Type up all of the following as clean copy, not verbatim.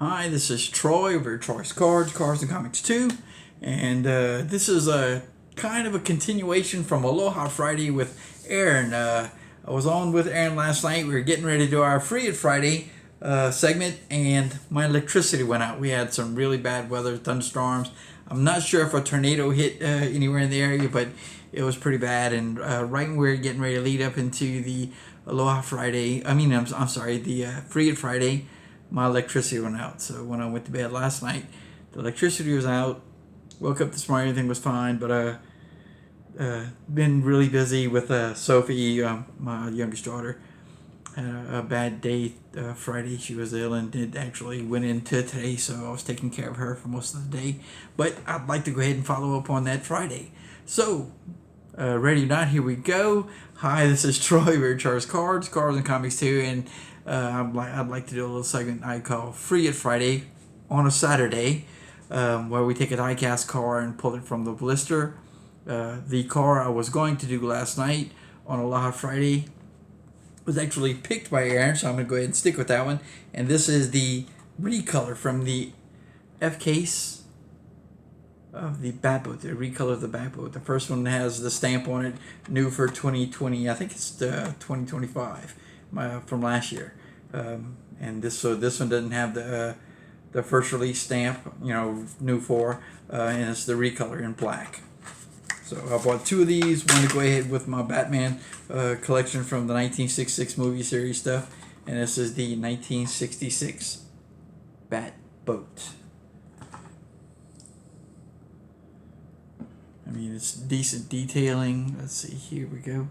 Hi, this is Troy over at Troy's Cards, Cards and Comics 2, and this is a kind of a continuation from Aloha Friday with Aaron. I was on with Aaron last night. We were getting ready to do our Free It Friday segment, and my electricity went out. We had some really bad weather, thunderstorms. I'm not sure if a tornado hit anywhere in the area, but it was pretty bad. And right when we were getting ready to lead up into the Aloha Friday, I'm sorry, the Free It Friday, my electricity went out. So when I went to bed last night, the electricity was out. Woke up this morning, everything was fine, but been really busy with Sophie, my youngest daughter. Had a bad day Friday. She was ill and it actually went into today, so I was taking care of her for most of the day. But I'd like to go ahead and follow up on that Friday. So, ready or not, here we go. Hi, this is Troy. We're Charles Cards, Cards and Comics 2, and I'd like to do a little segment I call Free It Friday on a Saturday, where we take a die-cast car and pull it from the blister. The car I was going to do last night on Aloha Friday was actually picked by Aaron, so I'm going to go ahead and stick with that one. And this is the recolor from the F case of the Batboat, the recolor of the Batboat. The first one has the stamp on it, new for 2020. I think it's 2025 from last year. And this one doesn't have the first release stamp, new for, and it's the recolor in black. So I bought two of these. One to go ahead with my Batman collection from the 1966 movie series stuff, and this is the 1966 Batboat. I mean, it's decent detailing. Let's see, here we go.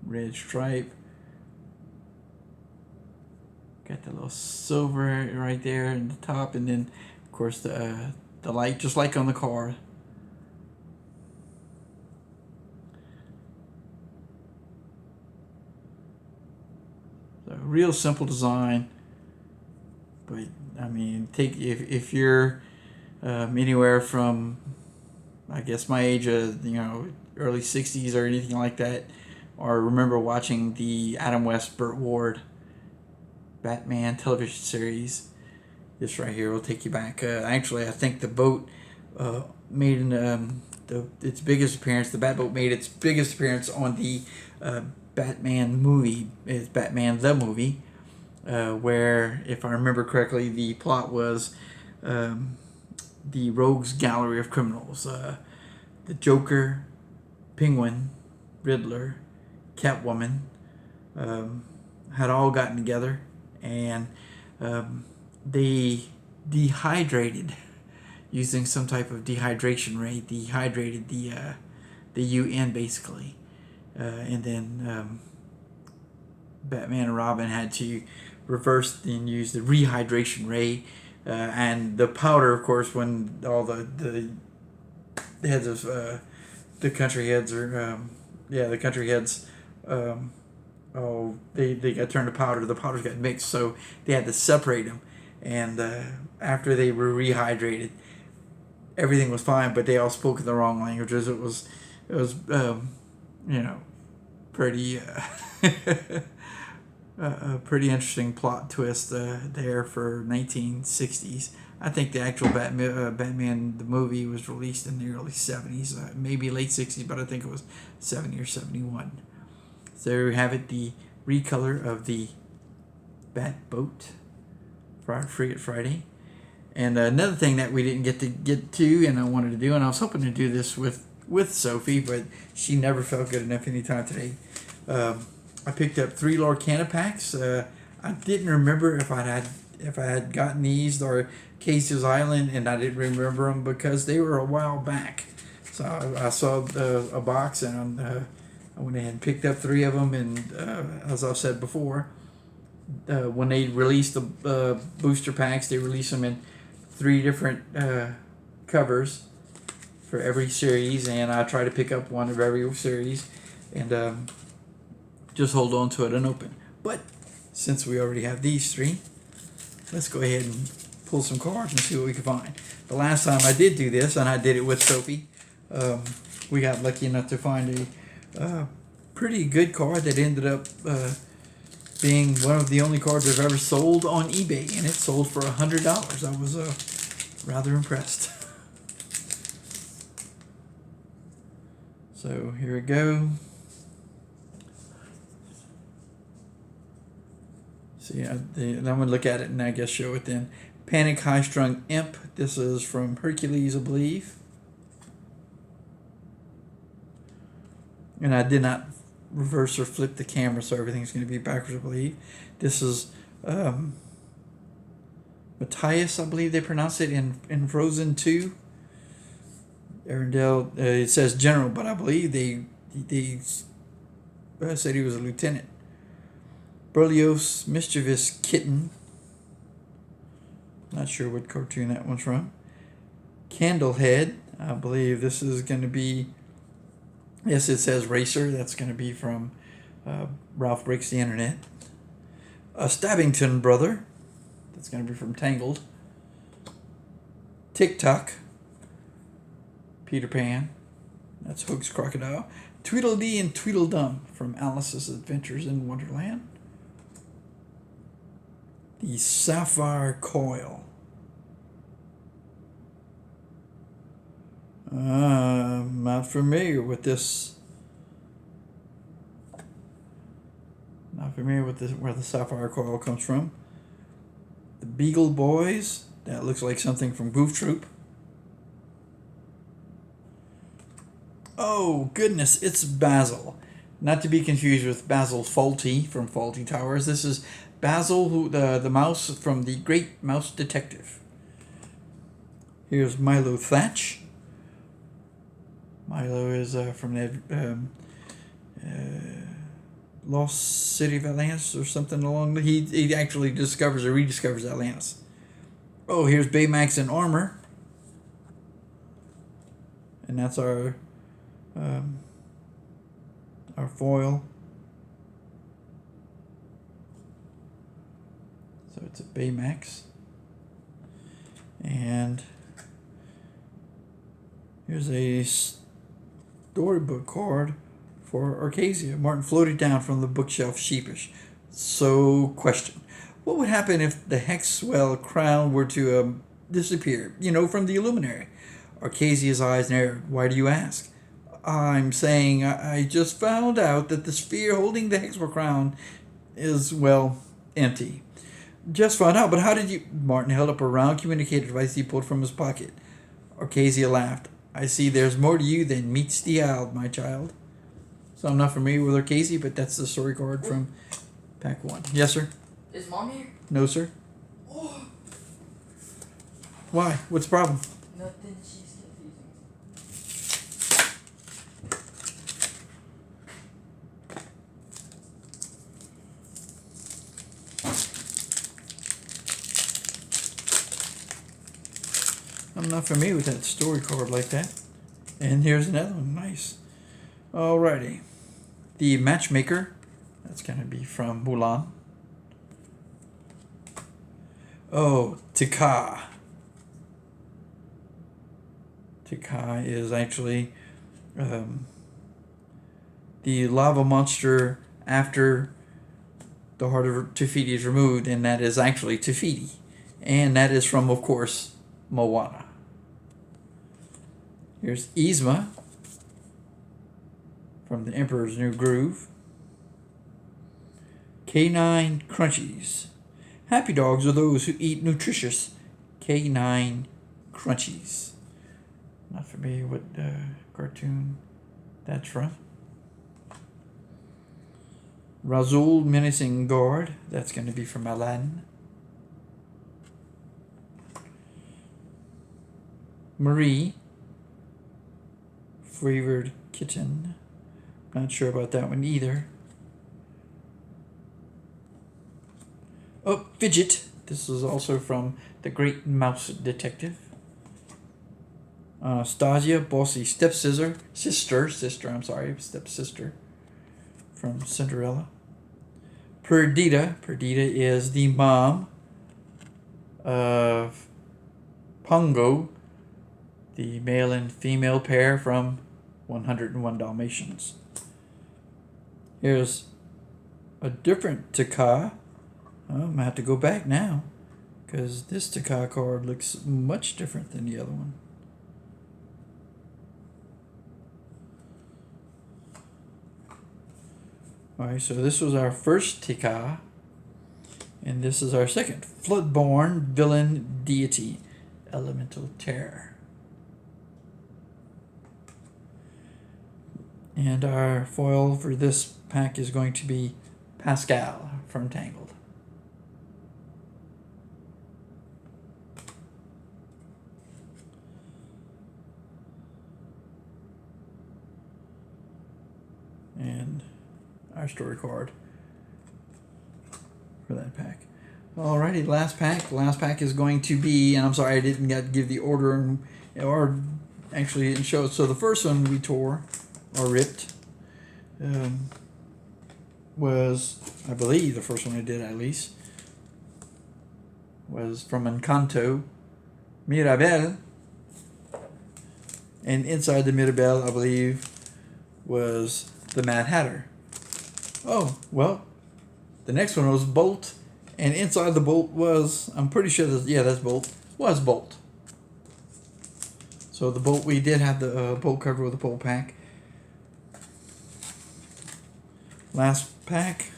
Red stripe. Got the little silver right there in the top, and then of course the light, just like on the car. So real simple design, but I mean, if you're anywhere from, I guess, my age of early 60s or anything like that, or remember watching the Adam West, Burt Ward Batman television series, this right here will take you back. Actually, I think the boat made its biggest appearance. The Batboat made its biggest appearance on the Batman movie. It's Batman the movie, where, if I remember correctly, the plot was the Rogues Gallery of Criminals. The Joker, Penguin, Riddler, Catwoman had all gotten together, and they dehydrated using some type of dehydration ray. Dehydrated the UN basically, and then Batman and Robin had to reverse and use the rehydration ray, and the powder, of course, when all the heads of the country heads are the country heads. They got turned to powder. The powders got mixed, so they had to separate them. And after they were rehydrated, everything was fine, but they all spoke in the wrong languages. It was pretty a pretty interesting plot twist there for 1960s. I think the actual Batman the movie was released in the early 70s, maybe late 60s, but I think it was 70 or 71. So there we have it, the recolor of the Batboat for our Free It Friday. And another thing that we didn't get to, and I wanted to do, and I was hoping to do this with Sophie, but she never felt good enough anytime today. I picked up 3 Lorcana packs. I didn't remember if I had gotten these or Casey's Island, and I didn't remember them because they were a while back. So I saw a box, and I went ahead and picked up 3 of them. And as I've said before, when they released the booster packs, they released them in 3 different covers for every series, and I try to pick up one of every series and just hold on to it and open. But since we already have these 3, let's go ahead and pull some cards and see what we can find. The last time I did do this, and I did it with Sophie, we got lucky enough to find a pretty good card that ended up being one of the only cards I've ever sold on eBay, and it sold for $100. I was rather impressed. So here we go. See, I'm going to look at it and I guess show it then. Panic High Strung Imp. This is from Hercules, I believe. And I did not reverse or flip the camera, so everything's going to be backwards, I believe. This is Matthias, I believe they pronounce it in Frozen 2. Arendelle, it says general, but I believe they said he was a lieutenant. Berlioz, Mischievous Kitten. Not sure what cartoon that one's from. Candlehead, I believe this is going to be, yes, it says Racer. That's going to be from Ralph Breaks the Internet. A Stabbington Brother. That's going to be from Tangled. TikTok. Peter Pan. That's Hook's Crocodile. Tweedledee and Tweedledum from Alice's Adventures in Wonderland. The Sapphire Coil. I'm not familiar with this. Not familiar with this, where the Sapphire Coil comes from. The Beagle Boys. That looks like something from Goof Troop. Oh, goodness, it's Basil. Not to be confused with Basil Fawlty from Fawlty Towers. This is Basil, the mouse from The Great Mouse Detective. Here's Milo Thatch. Milo is from the Lost City of Atlantis or something along the... He actually discovers or rediscovers Atlantis. Oh, here's Baymax in armor. And that's our foil. So it's a Baymax. And here's a storybook card for Arcasia. Martin floated down from the bookshelf sheepish. So, question. What would happen if the Hexwell crown were to disappear, from the Illuminary? Arcasia's eyes narrowed. Why do you ask? I'm saying I just found out that the sphere holding the Hexwell crown is, empty. Just found out, but how did you... Martin held up a round communicator device he pulled from his pocket. Arcasia laughed. I see there's more to you than meets the eye, my child. So I'm not familiar with Arcasia, but that's the story card from Pack 1. Yes, sir? Is Mom here? No, sir. Oh. Why? What's the problem? Nothing, she's confusing. I'm not familiar with that story card like that. And here's another one. Nice. Alrighty. The Matchmaker. That's going to be from Mulan. Oh, Tikka. Tikka is actually the lava monster after the heart of Te-Fiti is removed, and that is actually Te-Fiti. And that is from, of course, Moana. Here's Yzma from The Emperor's New Groove. Canine Crunchies. Happy dogs are those who eat nutritious Canine Crunchies. Not familiar what cartoon that's from. Razul Menacing Guard. That's going to be from Aladdin. Marie. Flavored Kitten. Not sure about that one either. Oh, Fidget. This is also from The Great Mouse Detective. Anastasia, Bossy Stepsister, stepsister from Cinderella. Perdita is the mom of Pongo, the male and female pair from 101 Dalmatians. Here's a different Taka. I'm going to have to go back now, because this Taka card looks much different than the other one. Alright, so this was our first Taka, and this is our second. Floodborn Villain Deity, Elemental Terror. And our foil for this pack is going to be Pascal from Tangled. And our story card for that pack. Alrighty, last pack. Last pack is going to be, and I'm sorry I didn't give the order, or actually didn't show it. So the first one we tore, or ripped, was, I believe the first one I did at least, was from Encanto, Mirabel. And inside the Mirabel, I believe, was the Mad Hatter. Oh, well, the next one was Bolt, and inside the Bolt was, I'm pretty sure that's Bolt, was Bolt. So the Bolt, we did have the Bolt cover with the Bolt pack. Last pack.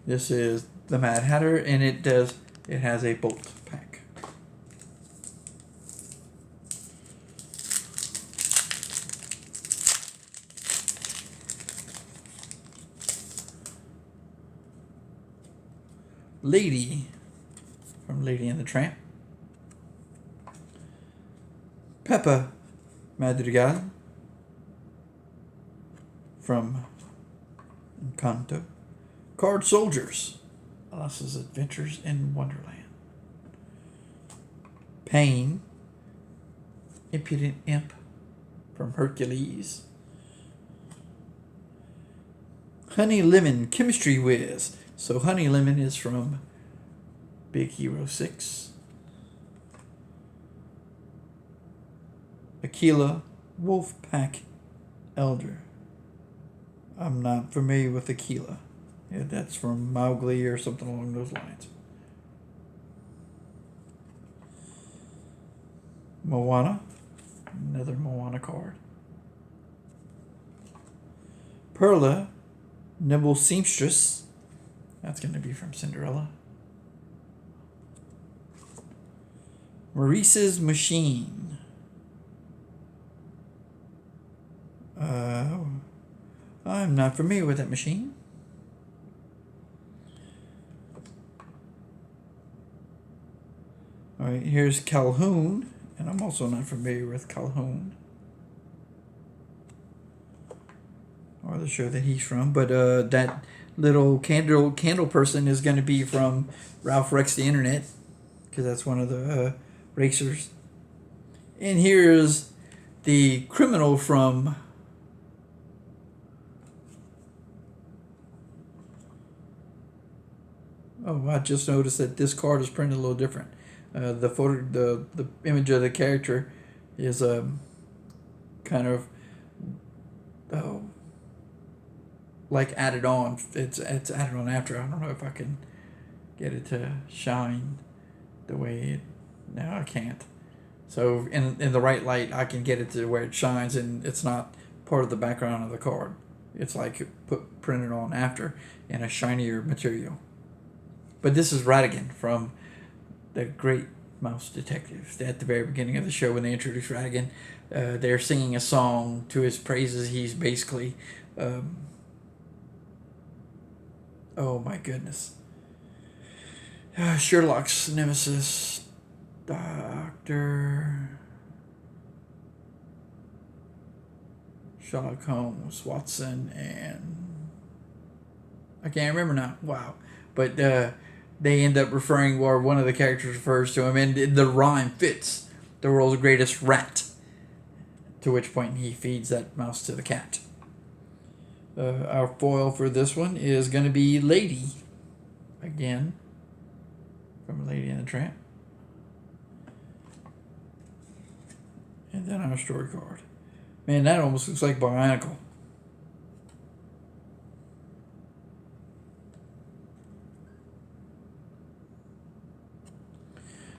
This is the Mad Hatter, and it has a Bolt pack. Lady from Lady and the Tramp. Peppa Madrigal from Encanto. Card Soldiers, Alice's Adventures in Wonderland. Pain, Impudent Imp from Hercules. Honey Lemon, Chemistry Whiz. So Honey Lemon is from Big Hero 6. Aquila, Wolfpack Elder. I'm not familiar with Aquila. Yeah, that's from Mowgli or something along those lines. Moana, another Moana card. Perla, Nimble Seamstress. That's going to be from Cinderella. Maurice's Machine. I'm not familiar with that machine. Alright, here's Calhoun, and I'm also not familiar with Calhoun, or the show that he's from, but that little candle person is going to be from Ralph Wrecks the Internet, because that's one of the racers. And here's the criminal from I just noticed that this card is printed a little different. The image of the character is kind of like added on. It's added on after. I don't know if I can get it to shine the way no, I can't. So in the right light, I can get it to where it shines, and it's not part of the background of the card. It's like printed on after in a shinier material. But this is Ratigan from the Great Mouse Detective. At the very beginning of the show, when they introduced Ratigan, they're singing a song to his praises. He's basically, oh my goodness, Sherlock's nemesis, Dr. Sherlock Holmes, Watson, and I can't remember now. Wow. But they end up referring, or one of the characters refers to him, and the rhyme fits. The world's greatest rat. To which point he feeds that mouse to the cat. Our foil for this one is going to be Lady. Again, from Lady and the Tramp. And then our story card. Man, that almost looks like Bionicle.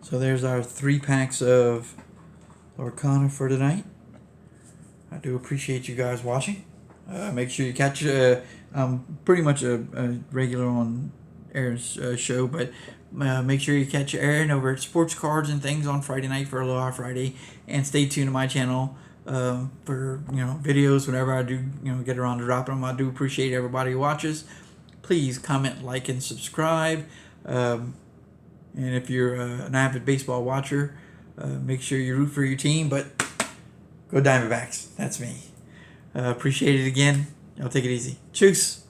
So there's our 3 packs of Lorcana for tonight. I do appreciate you guys watching. Make sure you catch. I'm pretty much a regular on Aaron's show, but make sure you catch Aaron over at Sports Cards and Things on Friday night for Aloha Friday, and stay tuned to my channel for videos whenever I do get around to dropping them. I do appreciate everybody who watches. Please comment, like, and subscribe. And if you're an avid baseball watcher, make sure you root for your team. But go Diamondbacks. That's me. Appreciate it again. Y'all take it easy. Cheers.